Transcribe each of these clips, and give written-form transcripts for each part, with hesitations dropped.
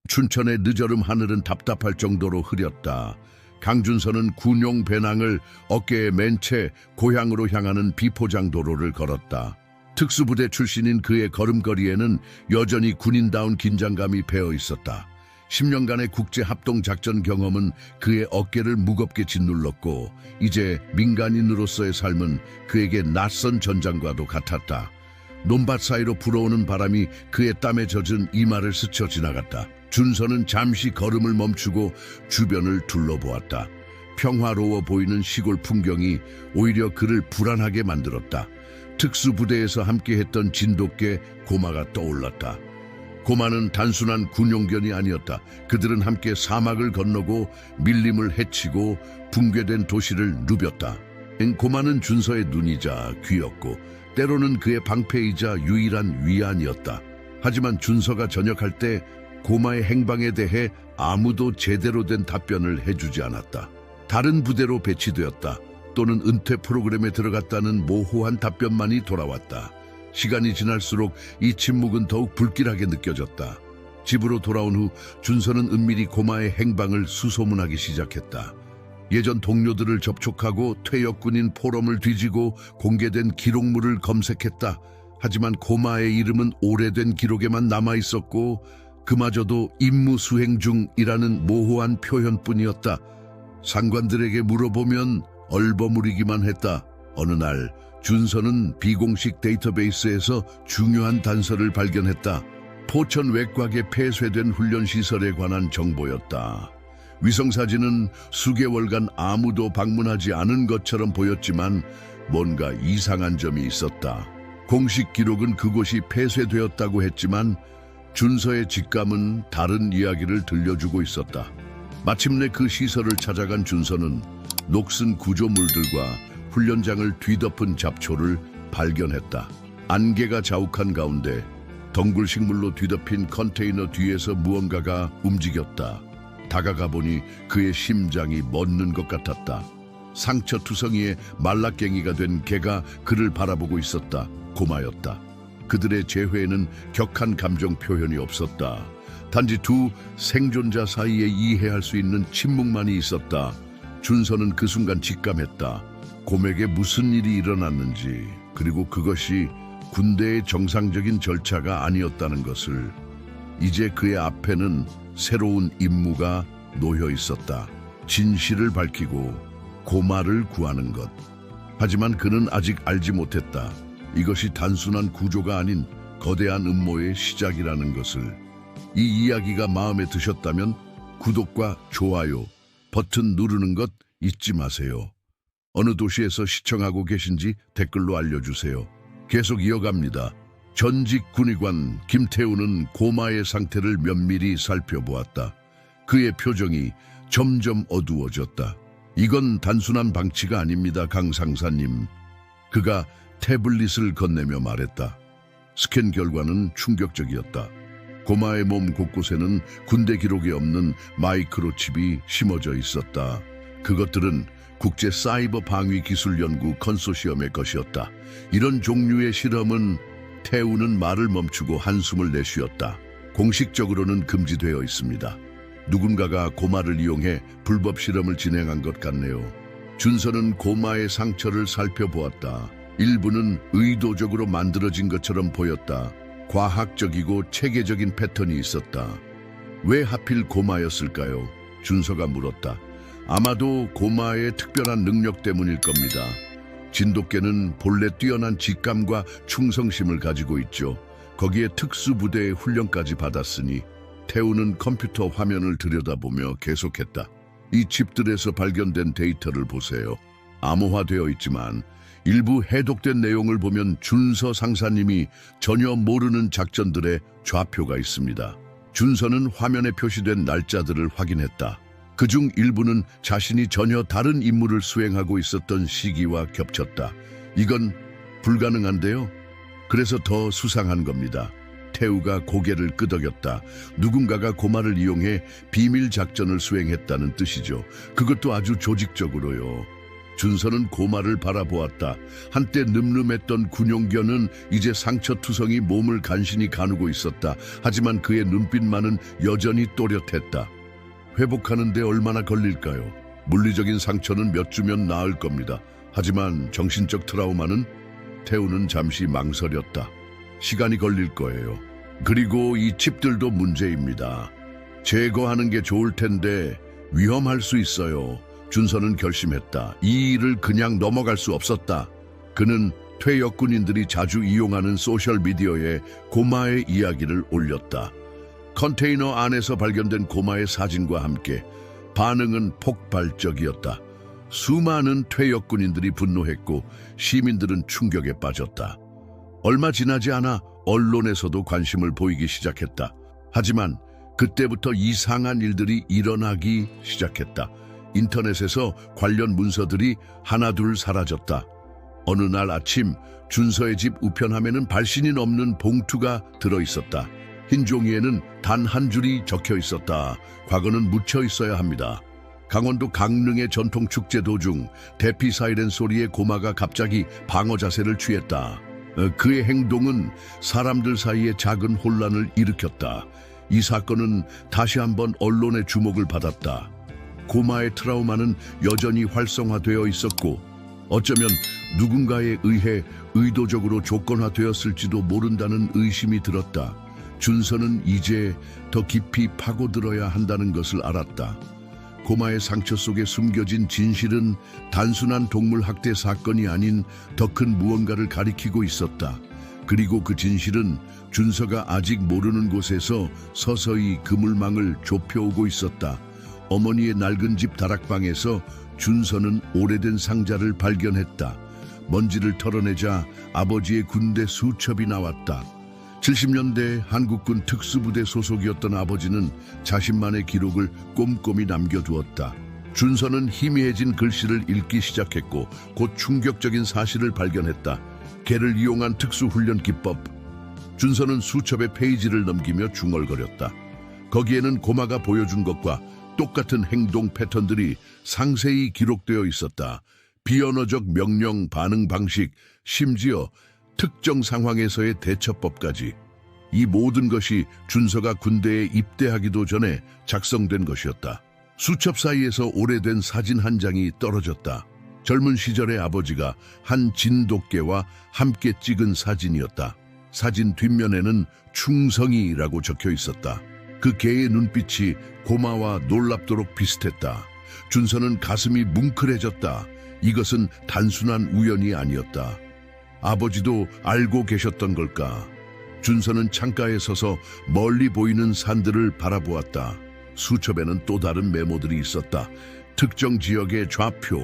춘천의 늦어름 하늘은 답답할 정도로 흐렸다. 강준서는 군용 배낭을 어깨에 맨 채 고향으로 향하는 비포장 도로를 걸었다. 특수부대 출신인 그의 걸음걸이에는 여전히 군인다운 긴장감이 배어 있었다. 10년간의 국제합동작전 경험은 그의 어깨를 무겁게 짓눌렀고 이제 민간인으로서의 삶은 그에게 낯선 전장과도 같았다. 논밭 사이로 불어오는 바람이 그의 땀에 젖은 이마를 스쳐 지나갔다. 준서는 잠시 걸음을 멈추고 주변을 둘러보았다. 평화로워 보이는 시골 풍경이 오히려 그를 불안하게 만들었다. 특수부대에서 함께했던 진돗개 고마가 떠올랐다. 고마는 단순한 군용견이 아니었다. 그들은 함께 사막을 건너고 밀림을 헤치고 붕괴된 도시를 누볐다. 고마는 준서의 눈이자 귀였고 때로는 그의 방패이자 유일한 위안이었다. 하지만 준서가 전역할 때 고마의 행방에 대해 아무도 제대로 된 답변을 해주지 않았다. 다른 부대로 배치되었다. 또는 은퇴 프로그램에 들어갔다는 모호한 답변만이 돌아왔다. 시간이 지날수록 이 침묵은 더욱 불길하게 느껴졌다. 집으로 돌아온 후 준서는 은밀히 고마의 행방을 수소문하기 시작했다. 예전 동료들을 접촉하고 퇴역군인 포럼을 뒤지고 공개된 기록물을 검색했다. 하지만 고마의 이름은 오래된 기록에만 남아있었고 그마저도 임무 수행 중이라는 모호한 표현뿐이었다. 상관들에게 물어보면 얼버무리기만 했다. 어느 날 준서는 비공식 데이터베이스에서 중요한 단서를 발견했다. 포천 외곽에 폐쇄된 훈련시설에 관한 정보였다. 위성사진은 수개월간 아무도 방문하지 않은 것처럼 보였지만 뭔가 이상한 점이 있었다. 공식 기록은 그곳이 폐쇄되었다고 했지만 준서의 직감은 다른 이야기를 들려주고 있었다. 마침내 그 시설을 찾아간 준서는 녹슨 구조물들과 훈련장을 뒤덮은 잡초를 발견했다. 안개가 자욱한 가운데 덩굴 식물로 뒤덮인 컨테이너 뒤에서 무언가가 움직였다. 다가가 보니 그의 심장이 멎는 것 같았다. 상처투성이에 말라깽이가 된 개가 그를 바라보고 있었다. 고마였다. 그들의 재회에는 격한 감정 표현이 없었다. 단지 두 생존자 사이에 이해할 수 있는 침묵만이 있었다. 준서는 그 순간 직감했다. 곰에게 무슨 일이 일어났는지, 그리고 그것이 군대의 정상적인 절차가 아니었다는 것을. 이제 그의 앞에는 새로운 임무가 놓여 있었다. 진실을 밝히고 고마를 구하는 것. 하지만 그는 아직 알지 못했다. 이것이 단순한 구조가 아닌 거대한 음모의 시작이라는 것을. 이 이야기가 마음에 드셨다면 구독과 좋아요 버튼 누르는 것 잊지 마세요. 어느 도시에서 시청하고 계신지 댓글로 알려주세요. 계속 이어갑니다. 전직 군의관 김태우는 고마의 상태를 면밀히 살펴보았다. 그의 표정이 점점 어두워졌다. 이건 단순한 방치가 아닙니다, 강 상사님. 그가 태블릿을 건네며 말했다. 스캔 결과는 충격적이었다. 고마의 몸 곳곳에는 군대 기록에 없는 마이크로칩이 심어져 있었다. 그것들은 국제 사이버 방위 기술 연구 컨소시엄의 것이었다. 이런 종류의 실험은 태우는 말을 멈추고 한숨을 내쉬었다. 공식적으로는 금지되어 있습니다. 누군가가 고마를 이용해 불법 실험을 진행한 것 같네요. 준서는 고마의 상처를 살펴보았다. 일부는 의도적으로 만들어진 것처럼 보였다. 과학적이고 체계적인 패턴이 있었다. 왜 하필 고마였을까요? 준서가 물었다. 아마도 고마의 특별한 능력 때문일 겁니다. 진돗개는 본래 뛰어난 직감과 충성심을 가지고 있죠. 거기에 특수부대의 훈련까지 받았으니. 태우는 컴퓨터 화면을 들여다보며 계속했다. 이 칩들에서 발견된 데이터를 보세요. 암호화되어 있지만 일부 해독된 내용을 보면 준서 상사님이 전혀 모르는 작전들의 좌표가 있습니다. 준서는 화면에 표시된 날짜들을 확인했다. 그중 일부는 자신이 전혀 다른 임무를 수행하고 있었던 시기와 겹쳤다. 이건 불가능한데요? 그래서 더 수상한 겁니다. 태우가 고개를 끄덕였다. 누군가가 고마를 이용해 비밀 작전을 수행했다는 뜻이죠. 그것도 아주 조직적으로요. 준서는 고마를 바라보았다. 한때 늠름했던 군용견은 이제 상처투성이 몸을 간신히 가누고 있었다. 하지만 그의 눈빛만은 여전히 또렷했다. 회복하는데 얼마나 걸릴까요? 물리적인 상처는 몇 주면 나을 겁니다. 하지만 정신적 트라우마는? 태우는 잠시 망설였다. 시간이 걸릴 거예요. 그리고 이 칩들도 문제입니다. 제거하는 게 좋을 텐데 위험할 수 있어요. 준서는 결심했다. 이 일을 그냥 넘어갈 수 없었다. 그는 퇴역 군인들이 자주 이용하는 소셜미디어에 고마의 이야기를 올렸다. 컨테이너 안에서 발견된 고마의 사진과 함께 반응은 폭발적이었다. 수많은 퇴역 군인들이 분노했고 시민들은 충격에 빠졌다. 얼마 지나지 않아 언론에서도 관심을 보이기 시작했다. 하지만 그때부터 이상한 일들이 일어나기 시작했다. 인터넷에서 관련 문서들이 하나둘 사라졌다. 어느 날 아침 준서의 집 우편함에는 발신이 넘는 봉투가 들어있었다. 흰 종이에는 단 한 줄이 적혀 있었다. 과거는 묻혀 있어야 합니다. 강원도 강릉의 전통 축제 도중 대피 사이렌 소리에 고마가 갑자기 방어 자세를 취했다. 그의 행동은 사람들 사이에 작은 혼란을 일으켰다. 이 사건은 다시 한번 언론의 주목을 받았다. 고마의 트라우마는 여전히 활성화되어 있었고 어쩌면 누군가에 의해 의도적으로 조건화되었을지도 모른다는 의심이 들었다. 준서는 이제 더 깊이 파고들어야 한다는 것을 알았다. 고마의 상처 속에 숨겨진 진실은 단순한 동물 학대 사건이 아닌 더 큰 무언가를 가리키고 있었다. 그리고 그 진실은 준서가 아직 모르는 곳에서 서서히 그물망을 좁혀오고 있었다. 어머니의 낡은 집 다락방에서 준서는 오래된 상자를 발견했다. 먼지를 털어내자 아버지의 군대 수첩이 나왔다. 70년대 한국군 특수부대 소속이었던 아버지는 자신만의 기록을 꼼꼼히 남겨두었다. 준서는 희미해진 글씨를 읽기 시작했고 곧 충격적인 사실을 발견했다. 개를 이용한 특수훈련 기법. 준서는 수첩의 페이지를 넘기며 중얼거렸다. 거기에는 고마가 보여준 것과 똑같은 행동 패턴들이 상세히 기록되어 있었다. 비언어적 명령 반응 방식, 심지어 특정 상황에서의 대처법까지. 이 모든 것이 준서가 군대에 입대하기도 전에 작성된 것이었다. 수첩 사이에서 오래된 사진 한 장이 떨어졌다. 젊은 시절의 아버지가 한 진돗개와 함께 찍은 사진이었다. 사진 뒷면에는 충성이라고 적혀 있었다. 그 개의 눈빛이 고마와 놀랍도록 비슷했다. 준서는 가슴이 뭉클해졌다. 이것은 단순한 우연이 아니었다. 아버지도 알고 계셨던 걸까? 준서는 창가에 서서 멀리 보이는 산들을 바라보았다. 수첩에는 또 다른 메모들이 있었다. 특정 지역의 좌표,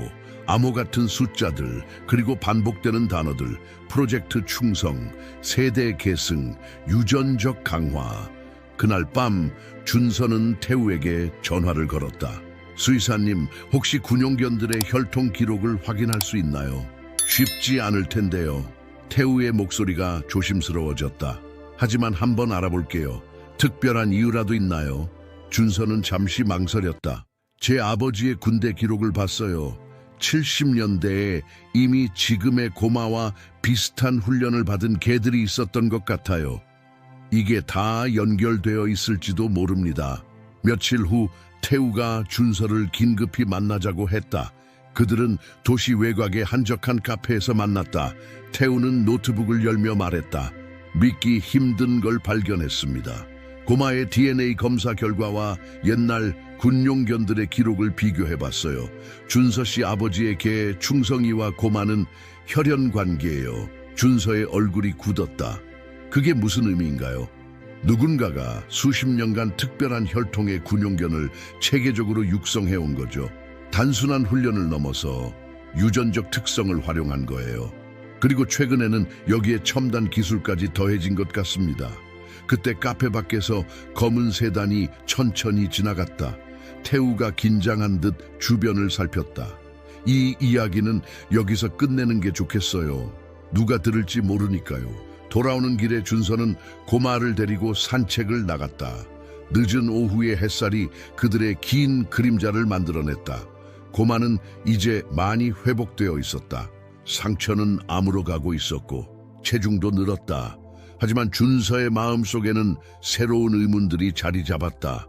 암호 같은 숫자들, 그리고 반복되는 단어들, 프로젝트 충성, 세대 계승, 유전적 강화. 그날 밤 준서는 태우에게 전화를 걸었다. 수의사님, 혹시 군용견들의 혈통 기록을 확인할 수 있나요? 쉽지 않을 텐데요. 태우의 목소리가 조심스러워졌다. 하지만 한번 알아볼게요. 특별한 이유라도 있나요? 준서는 잠시 망설였다. 제 아버지의 군대 기록을 봤어요. 70년대에 이미 지금의 고마와 비슷한 훈련을 받은 개들이 있었던 것 같아요. 이게 다 연결되어 있을지도 모릅니다. 며칠 후 태우가 준서를 긴급히 만나자고 했다. 그들은 도시 외곽의 한적한 카페에서 만났다. 태우는 노트북을 열며 말했다. 믿기 힘든 걸 발견했습니다. 고마의 DNA 검사 결과와 옛날 군용견들의 기록을 비교해봤어요. 준서 씨 아버지의 개 충성이와 고마는 혈연 관계예요. 준서의 얼굴이 굳었다. 그게 무슨 의미인가요? 누군가가 수십 년간 특별한 혈통의 군용견을 체계적으로 육성해온 거죠. 단순한 훈련을 넘어서 유전적 특성을 활용한 거예요. 그리고 최근에는 여기에 첨단 기술까지 더해진 것 같습니다. 그때 카페 밖에서 검은 세단이 천천히 지나갔다. 태우가 긴장한 듯 주변을 살폈다. 이 이야기는 여기서 끝내는 게 좋겠어요. 누가 들을지 모르니까요. 돌아오는 길에 준서는 고마를 데리고 산책을 나갔다. 늦은 오후의 햇살이 그들의 긴 그림자를 만들어냈다. 고마는 이제 많이 회복되어 있었다. 상처는 아물어가고 있었고 체중도 늘었다. 하지만 준서의 마음속에는 새로운 의문들이 자리 잡았다.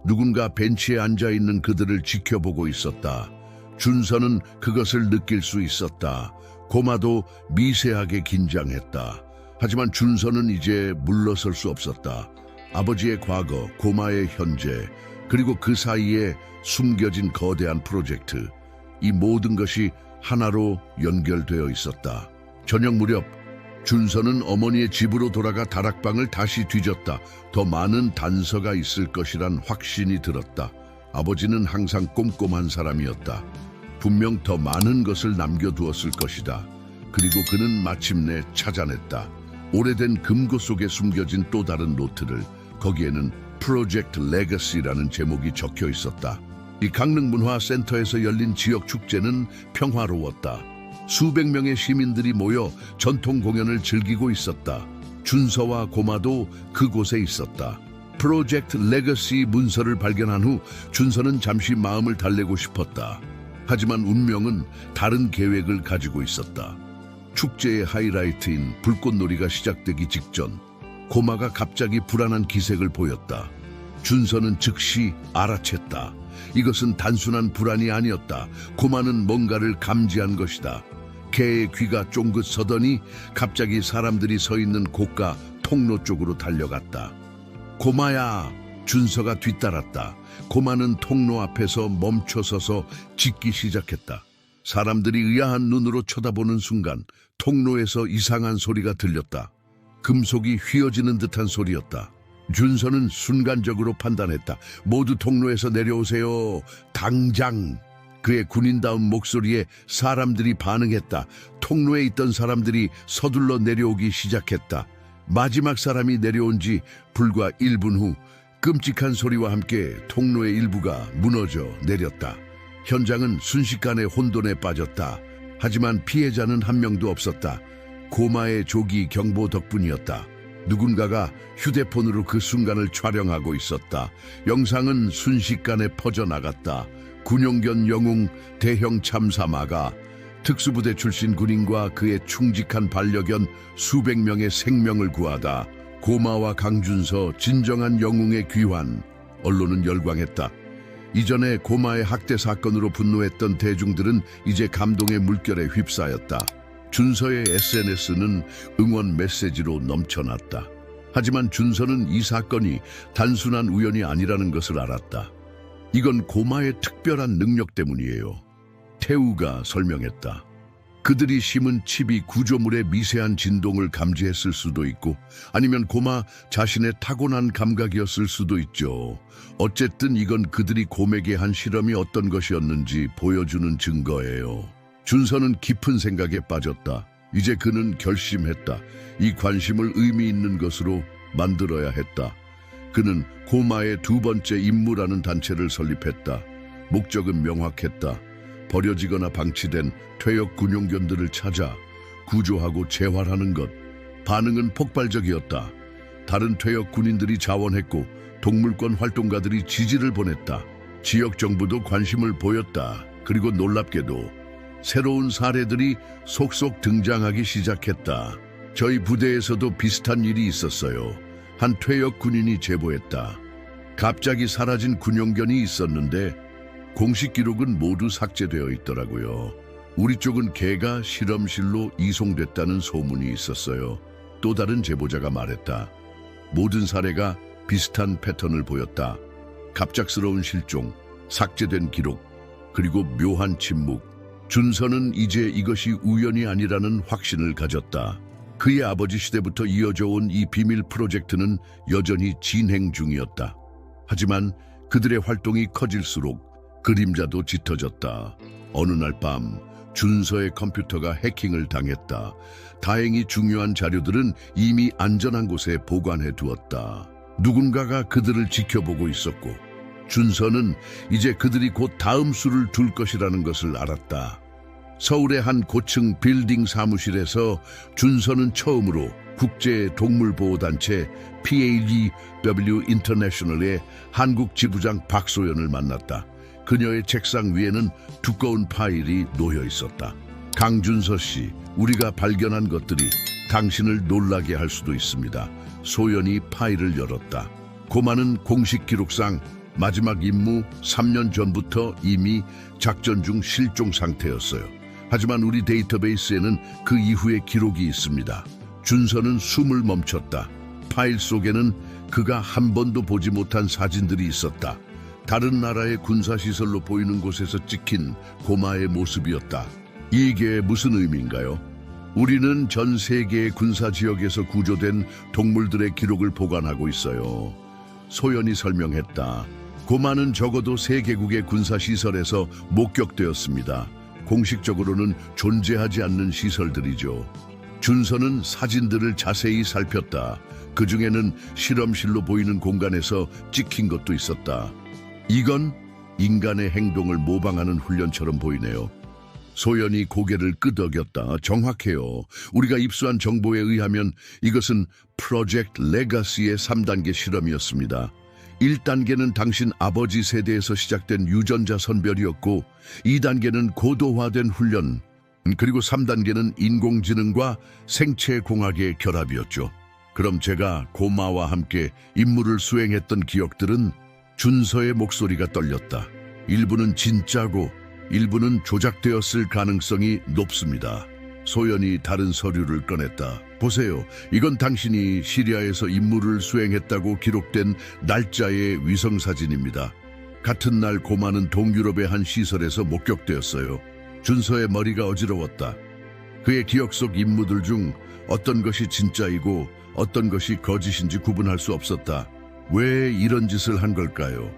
누군가 벤치에 앉아있는 그들을 지켜보고 있었다. 준서는 그것을 느낄 수 있었다. 고마도 미세하게 긴장했다. 하지만 준서는 이제 물러설 수 없었다. 아버지의 과거, 고마의 현재, 그리고 그 사이에 숨겨진 거대한 프로젝트. 이 모든 것이 하나로 연결되어 있었다. 저녁 무렵 준서는 어머니의 집으로 돌아가 다락방을 다시 뒤졌다. 더 많은 단서가 있을 것이란 확신이 들었다. 아버지는 항상 꼼꼼한 사람이었다. 분명 더 많은 것을 남겨두었을 것이다. 그리고 그는 마침내 찾아냈다. 오래된 금고 속에 숨겨진 또 다른 노트를. 거기에는 프로젝트 레거시라는 제목이 적혀 있었다. 이 강릉문화센터에서 열린 지역 축제는 평화로웠다. 수백 명의 시민들이 모여 전통 공연을 즐기고 있었다. 준서와 고마도 그곳에 있었다. 프로젝트 레거시 문서를 발견한 후 준서는 잠시 마음을 달래고 싶었다. 하지만 운명은 다른 계획을 가지고 있었다. 축제의 하이라이트인 불꽃놀이가 시작되기 직전 고마가 갑자기 불안한 기색을 보였다. 준서는 즉시 알아챘다. 이것은 단순한 불안이 아니었다. 고마는 뭔가를 감지한 것이다. 개의 귀가 쫑긋 서더니 갑자기 사람들이 서 있는 고가 통로 쪽으로 달려갔다. 고마야! 준서가 뒤따랐다. 고마는 통로 앞에서 멈춰서서 짖기 시작했다. 사람들이 의아한 눈으로 쳐다보는 순간 통로에서 이상한 소리가 들렸다. 금속이 휘어지는 듯한 소리였다. 준서는 순간적으로 판단했다. 모두 통로에서 내려오세요. 당장! 그의 군인다운 목소리에 사람들이 반응했다. 통로에 있던 사람들이 서둘러 내려오기 시작했다. 마지막 사람이 내려온 지 불과 1분 후 끔찍한 소리와 함께 통로의 일부가 무너져 내렸다. 현장은 순식간에 혼돈에 빠졌다. 하지만 피해자는 한 명도 없었다. 고마의 조기 경보 덕분이었다. 누군가가 휴대폰으로 그 순간을 촬영하고 있었다. 영상은 순식간에 퍼져나갔다. 군용견 영웅 대형 참사마가 특수부대 출신 군인과 그의 충직한 반려견 수백 명의 생명을 구하다. 고마와 강준서 진정한 영웅의 귀환. 언론은 열광했다. 이전에 고마의 학대 사건으로 분노했던 대중들은 이제 감동의 물결에 휩싸였다. 준서의 SNS는 응원 메시지로 넘쳐났다. 하지만 준서는 이 사건이 단순한 우연이 아니라는 것을 알았다. 이건 고마의 특별한 능력 때문이에요. 태우가 설명했다. 그들이 심은 칩이 구조물의 미세한 진동을 감지했을 수도 있고 아니면 고마 자신의 타고난 감각이었을 수도 있죠. 어쨌든 이건 그들이 곰에게 한 실험이 어떤 것이었는지 보여주는 증거예요. 준서는 깊은 생각에 빠졌다. 이제 그는 결심했다. 이 관심을 의미 있는 것으로 만들어야 했다. 그는 고마의 두 번째 임무라는 단체를 설립했다. 목적은 명확했다. 버려지거나 방치된 퇴역 군용견들을 찾아 구조하고 재활하는 것. 반응은 폭발적이었다. 다른 퇴역 군인들이 자원했고 동물권 활동가들이 지지를 보냈다. 지역 정부도 관심을 보였다. 그리고 놀랍게도 새로운 사례들이 속속 등장하기 시작했다. 저희 부대에서도 비슷한 일이 있었어요. 한 퇴역 군인이 제보했다. 갑자기 사라진 군용견이 있었는데 공식 기록은 모두 삭제되어 있더라고요. 우리 쪽은 개가 실험실로 이송됐다는 소문이 있었어요. 또 다른 제보자가 말했다. 모든 사례가 비슷한 패턴을 보였다. 갑작스러운 실종, 삭제된 기록, 그리고 묘한 침묵. 준서는 이제 이것이 우연이 아니라는 확신을 가졌다. 그의 아버지 시대부터 이어져 온 이 비밀 프로젝트는 여전히 진행 중이었다. 하지만 그들의 활동이 커질수록 그림자도 짙어졌다. 어느 날 밤 준서의 컴퓨터가 해킹을 당했다. 다행히 중요한 자료들은 이미 안전한 곳에 보관해 두었다. 누군가가 그들을 지켜보고 있었고 준서는 이제 그들이 곧 다음 수를 둘 것이라는 것을 알았다. 서울의 한 고층 빌딩 사무실에서 준서는 처음으로 국제 동물보호단체 PAGW 인터내셔널의 한국 지부장 박소연을 만났다. 그녀의 책상 위에는 두꺼운 파일이 놓여 있었다. 강준서 씨, 우리가 발견한 것들이 당신을 놀라게 할 수도 있습니다. 소연이 파일을 열었다. 고마는 공식 기록상 마지막 임무 3년 전부터 이미 작전 중 실종 상태였어요. 하지만 우리 데이터베이스에는 그 이후의 기록이 있습니다. 준서는 숨을 멈췄다. 파일 속에는 그가 한 번도 보지 못한 사진들이 있었다. 다른 나라의 군사시설로 보이는 곳에서 찍힌 고마의 모습이었다. 이게 무슨 의미인가요? 우리는 전 세계의 군사 지역에서 구조된 동물들의 기록을 보관하고 있어요. 소연이 설명했다. 고마는 적어도 3개국의 군사시설에서 목격되었습니다. 공식적으로는 존재하지 않는 시설들이죠. 준서는 사진들을 자세히 살폈다. 그 중에는 실험실로 보이는 공간에서 찍힌 것도 있었다. 이건 인간의 행동을 모방하는 훈련처럼 보이네요. 소연이 고개를 끄덕였다. 정확해요. 우리가 입수한 정보에 의하면 이것은 프로젝트 레가시의 3단계 실험이었습니다. 1단계는 당신 아버지 세대에서 시작된 유전자 선별이었고 2단계는 고도화된 훈련, 그리고 3단계는 인공지능과 생체공학의 결합이었죠. 그럼 제가 고마와 함께 임무를 수행했던 기억들은 준서의 목소리가 떨렸다. 일부는 진짜고 일부는 조작되었을 가능성이 높습니다. 소연이 다른 서류를 꺼냈다. 보세요. 이건 당신이 시리아에서 임무를 수행했다고 기록된 날짜의 위성사진입니다. 같은 날 고마는 동유럽의 한 시설에서 목격되었어요. 준서의 머리가 어지러웠다. 그의 기억 속 임무들 중 어떤 것이 진짜이고 어떤 것이 거짓인지 구분할 수 없었다. 왜 이런 짓을 한 걸까요?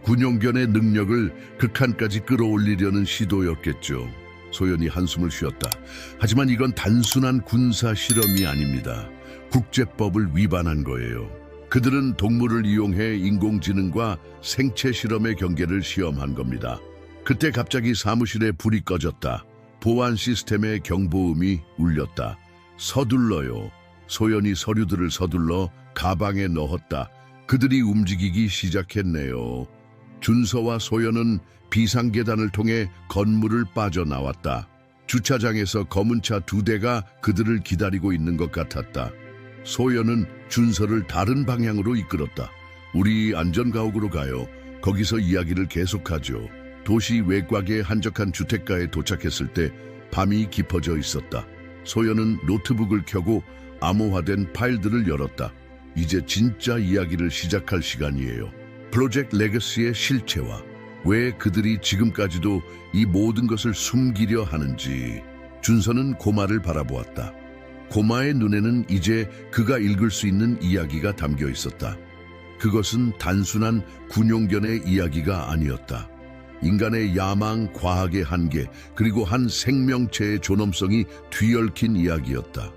군용견의 능력을 극한까지 끌어올리려는 시도였겠죠. 소연이 한숨을 쉬었다. 하지만 이건 단순한 군사 실험이 아닙니다. 국제법을 위반한 거예요. 그들은 동물을 이용해 인공지능과 생체 실험의 경계를 시험한 겁니다. 그때 갑자기 사무실에 불이 꺼졌다. 보안 시스템의 경보음이 울렸다. 서둘러요. 소연이 서류들을 서둘러 가방에 넣었다. 그들이 움직이기 시작했네요. 준서와 소연은 비상계단을 통해 건물을 빠져나왔다. 주차장에서 검은 차 2대가 그들을 기다리고 있는 것 같았다. 소연은 준서를 다른 방향으로 이끌었다. 우리 안전가옥으로 가요. 거기서 이야기를 계속하죠. 도시 외곽의 한적한 주택가에 도착했을 때 밤이 깊어져 있었다. 소연은 노트북을 켜고 암호화된 파일들을 열었다. 이제 진짜 이야기를 시작할 시간이에요. 프로젝트 레거시의 실체와 왜 그들이 지금까지도 이 모든 것을 숨기려 하는지. 준서는 고마를 바라보았다. 고마의 눈에는 이제 그가 읽을 수 있는 이야기가 담겨 있었다. 그것은 단순한 군용견의 이야기가 아니었다. 인간의 야망, 과학의 한계, 그리고 한 생명체의 존엄성이 뒤얽힌 이야기였다.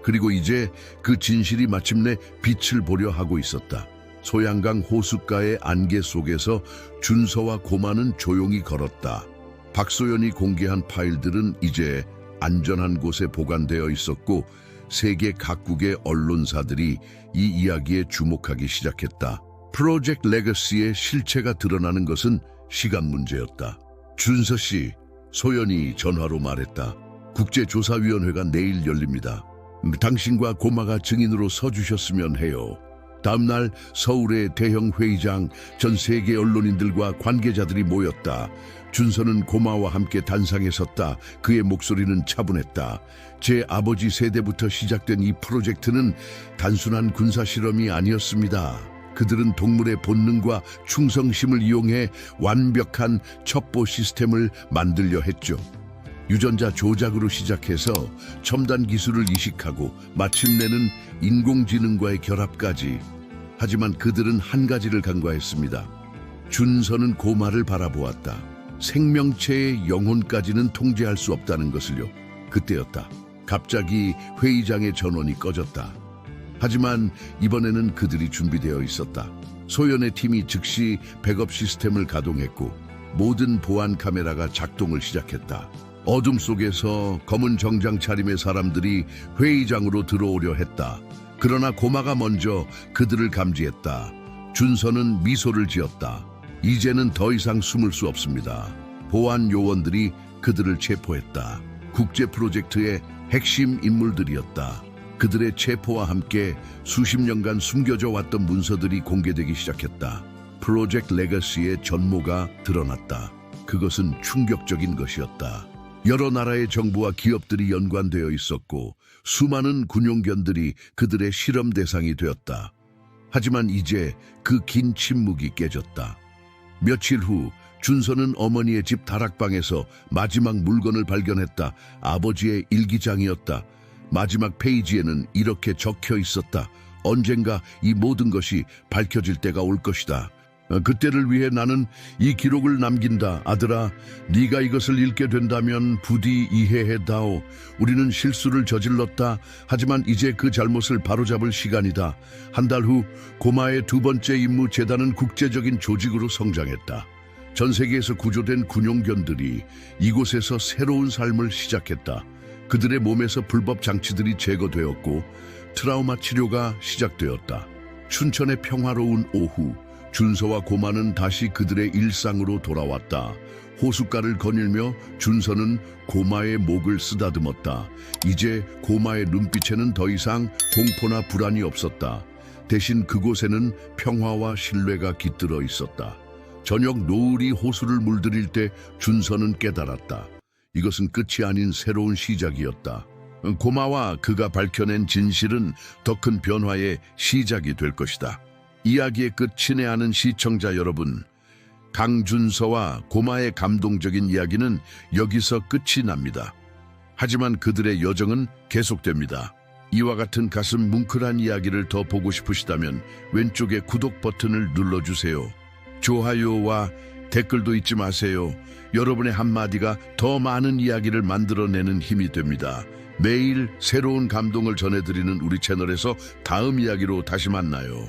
그리고 이제 그 진실이 마침내 빛을 보려 하고 있었다. 소양강 호숫가의 안개 속에서 준서와 고마는 조용히 걸었다. 박소연이 공개한 파일들은 이제 안전한 곳에 보관되어 있었고 세계 각국의 언론사들이 이 이야기에 주목하기 시작했다. 프로젝트 레거시의 실체가 드러나는 것은 시간 문제였다. 준서 씨, 소연이 전화로 말했다. 국제조사위원회가 내일 열립니다. 당신과 고마가 증인으로 서주셨으면 해요. 다음날 서울의 대형 회의장, 전 세계 언론인들과 관계자들이 모였다. 준서는 고마와 함께 단상에 섰다. 그의 목소리는 차분했다. 제 아버지 세대부터 시작된 이 프로젝트는 단순한 군사 실험이 아니었습니다. 그들은 동물의 본능과 충성심을 이용해 완벽한 첩보 시스템을 만들려 했죠. 유전자 조작으로 시작해서 첨단 기술을 이식하고 마침내는 인공지능과의 결합까지. 하지만 그들은 한 가지를 간과했습니다. 준서는 고마를 바라보았다. 생명체의 영혼까지는 통제할 수 없다는 것을요. 그때였다. 갑자기 회의장의 전원이 꺼졌다. 하지만 이번에는 그들이 준비되어 있었다. 소연의 팀이 즉시 백업 시스템을 가동했고 모든 보안 카메라가 작동을 시작했다. 어둠 속에서 검은 정장 차림의 사람들이 회의장으로 들어오려 했다. 그러나 고마가 먼저 그들을 감지했다. 준서는 미소를 지었다. 이제는 더 이상 숨을 수 없습니다. 보안 요원들이 그들을 체포했다. 국제 프로젝트의 핵심 인물들이었다. 그들의 체포와 함께 수십 년간 숨겨져 왔던 문서들이 공개되기 시작했다. 프로젝트 레거시의 전모가 드러났다. 그것은 충격적인 것이었다. 여러 나라의 정부와 기업들이 연관되어 있었고 수많은 군용견들이 그들의 실험 대상이 되었다. 하지만 이제 그 긴 침묵이 깨졌다. 며칠 후 준서는 어머니의 집 다락방에서 마지막 물건을 발견했다. 아버지의 일기장이었다. 마지막 페이지에는 이렇게 적혀 있었다. 언젠가 이 모든 것이 밝혀질 때가 올 것이다. 그때를 위해 나는 이 기록을 남긴다. 아들아, 네가 이것을 읽게 된다면 부디 이해해다오. 우리는 실수를 저질렀다. 하지만 이제 그 잘못을 바로잡을 시간이다. 한 달 후 고마의 두 번째 임무 재단은 국제적인 조직으로 성장했다. 전 세계에서 구조된 군용견들이 이곳에서 새로운 삶을 시작했다. 그들의 몸에서 불법 장치들이 제거되었고 트라우마 치료가 시작되었다. 춘천의 평화로운 오후, 준서와 고마는 다시 그들의 일상으로 돌아왔다. 호숫가를 거닐며 준서는 고마의 목을 쓰다듬었다. 이제 고마의 눈빛에는 더 이상 공포나 불안이 없었다. 대신 그곳에는 평화와 신뢰가 깃들어 있었다. 저녁 노을이 호수를 물들일 때 준서는 깨달았다. 이것은 끝이 아닌 새로운 시작이었다. 고마와 그가 밝혀낸 진실은 더 큰 변화의 시작이 될 것이다. 이야기의 끝 친애하는 시청자 여러분, 강준서와 고마의 감동적인 이야기는 여기서 끝이 납니다. 하지만 그들의 여정은 계속됩니다. 이와 같은 가슴 뭉클한 이야기를 더 보고 싶으시다면 왼쪽의 구독 버튼을 눌러주세요. 좋아요와 댓글도 잊지 마세요. 여러분의 한마디가 더 많은 이야기를 만들어내는 힘이 됩니다. 매일 새로운 감동을 전해드리는 우리 채널에서 다음 이야기로 다시 만나요.